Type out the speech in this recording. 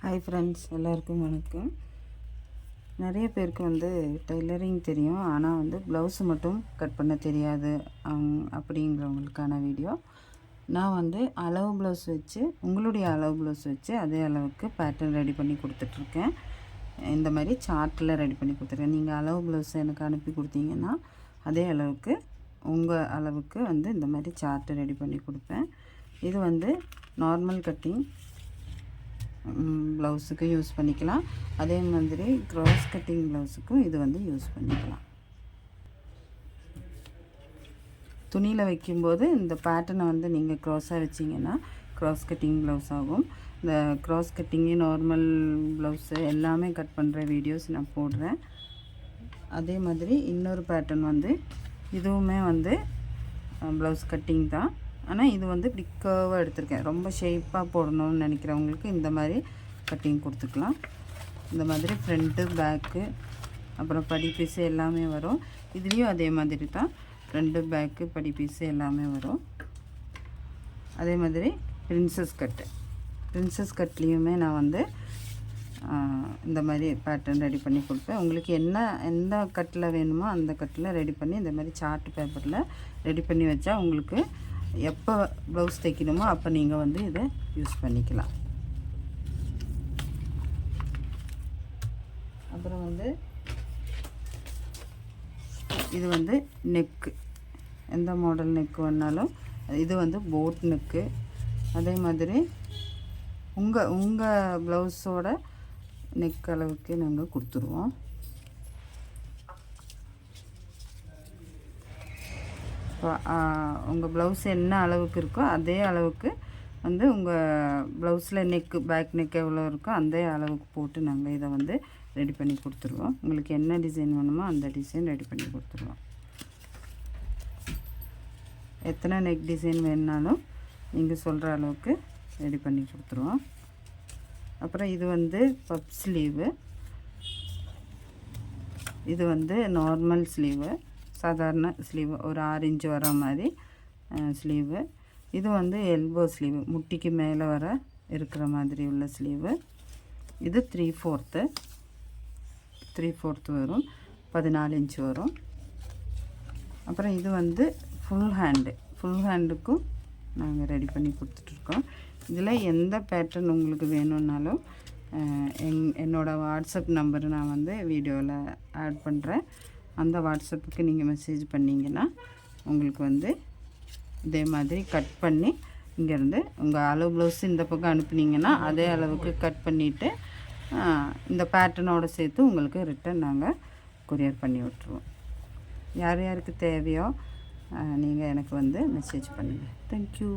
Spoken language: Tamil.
ஹாய் ஃப்ரெண்ட்ஸ், எல்லாருக்கும் வணக்கம். நிறைய பேருக்கு டெய்லரிங் தெரியும், ஆனால் ப்ளவுஸு மட்டும் கட் பண்ண தெரியாது அப்படிங்கிறவங்களுக்கான வீடியோ. நான் அளவு ப்ளவுஸ் வச்சு, உங்களுடைய அளவு ப்ளவுஸ் வச்சு அதே அளவுக்கு பேட்டர்ன் ரெடி பண்ணி கொடுத்துட்ருக்கேன். இந்த மாதிரி சார்ட்டில் ரெடி பண்ணி கொடுத்துருக்கேன். நீங்கள் அளவு ப்ளவுஸ் எனக்கு அனுப்பி கொடுத்தீங்கன்னா அதே அளவுக்கு உங்கள் அளவுக்கு இந்த மாதிரி சார்ட்டு ரெடி பண்ணி கொடுப்பேன். இது நார்மல் கட்டிங் ப்ளவுஸுக்கு யூஸ் பண்ணிக்கலாம். அதே மாதிரி க்ராஸ் கட்டிங் ப்ளவுஸுக்கும் இது யூஸ் பண்ணிக்கலாம். துணியில் வைக்கும்போது இந்த பேட்டர்னை நீங்கள் க்ராஸாக வச்சிங்கன்னா க்ராஸ் கட்டிங் ப்ளவுஸ் ஆகும். இந்த க்ராஸ் கட்டிங்கு நார்மல் ப்ளவுஸு எல்லாமே கட் பண்ணுற வீடியோஸ் நான் போடுறேன். அதே மாதிரி இன்னொரு பேட்டர்ன் இதுவுமே ப்ளவுஸ் கட்டிங் தான். ஆனால் இது இப்படி கர்வாக எடுத்திருக்கேன். ரொம்ப ஷேப்பாக போடணும்னு நினைக்கிறவங்களுக்கு இந்த மாதிரி கட்டிங் கொடுத்துக்கலாம். இந்த மாதிரி ஃப்ரண்ட்டு பேக்கு அப்புறம் படி பீஸு எல்லாமே வரும். இதுலேயும் அதே மாதிரி தான் ஃப்ரண்ட்டு பேக்கு படி பீஸு எல்லாமே வரும். அதே மாதிரி பிரின்சஸ் கட்லேயுமே நான் இந்த மாதிரி பேட்டர்ன் ரெடி பண்ணி கொடுப்பேன். உங்களுக்கு எந்த கட்டில் வேணுமோ அந்த கட்டில் ரெடி பண்ணி இந்த மாதிரி சார்ட் பேப்பரில் ரெடி பண்ணி வச்சா உங்களுக்கு எப்போ ப்ளவுஸ் தைக்கணுமோ அப்போ நீங்கள் இதை யூஸ் பண்ணிக்கலாம். அப்புறம் இது நெக்கு, எந்த மாடல் நெக்கு வேணாலும். இது போட் நெக்கு. அதே மாதிரி உங்கள் ப்ளவுஸோட நெக் அளவுக்கு நாங்கள் கொடுத்துருவோம். இப்போ உங்கள் ப்ளவுஸ் என்ன அளவுக்கு இருக்கோ அதே அளவுக்கு உங்கள் ப்ளவுஸில் பேக் நெக் எவ்வளோ இருக்கோ அந்த அளவுக்கு போட்டு நாங்கள் இதை ரெடி பண்ணி கொடுத்துருவோம். உங்களுக்கு என்ன டிசைன் வேணுமோ அந்த டிசைன் ரெடி பண்ணி கொடுத்துருவோம். எத்தனை நெக் டிசைன் வேணுனாலும் நீங்கள் சொல்கிற அளவுக்கு ரெடி பண்ணி கொடுத்துருவோம். அப்புறம் இது பப் ஸ்லீவு. இது நார்மல் ஸ்லீவு, சாதாரண ஸ்லீவு, ஒரு 6 இன்ச்சு வர மாதிரி ஸ்லீவு. இது எல்போ ஸ்லீவு, முட்டிக்கு மேலே வர இருக்கிற மாதிரி உள்ள ஸ்லீவு. இது 3/4 வரும், 14 இன்ச்சு வரும். அப்புறம் இது ஃபுல் ஹேண்டுக்கும் நாங்கள் ரெடி பண்ணி கொடுத்துட்ருக்கோம். இதில் எந்த பேட்டர்ன் உங்களுக்கு வேணும்னாலும் என்னோடய வாட்ஸ்அப் நம்பர் நான் வீடியோவில் ஆட் பண்ணுறேன். அந்த வாட்ஸ்அப்புக்கு நீங்கள் மெசேஜ் பண்ணிங்கன்னா உங்களுக்கு இதே மாதிரி கட் பண்ணி இங்கேருந்து உங்கள் அளவு ப்ளவுஸ் இந்த பக்கம் அனுப்புனீங்கன்னா அதே அளவுக்கு கட் பண்ணிவிட்டு இந்த பேட்டர்னோடு சேர்த்து உங்களுக்கு ரிட்டன் நாங்கள் கொரியர் பண்ணி விட்ருவோம். யார் யாருக்கு தேவையோ நீங்கள் எனக்கு மெசேஜ் பண்ணுங்கள். தேங்க்யூ.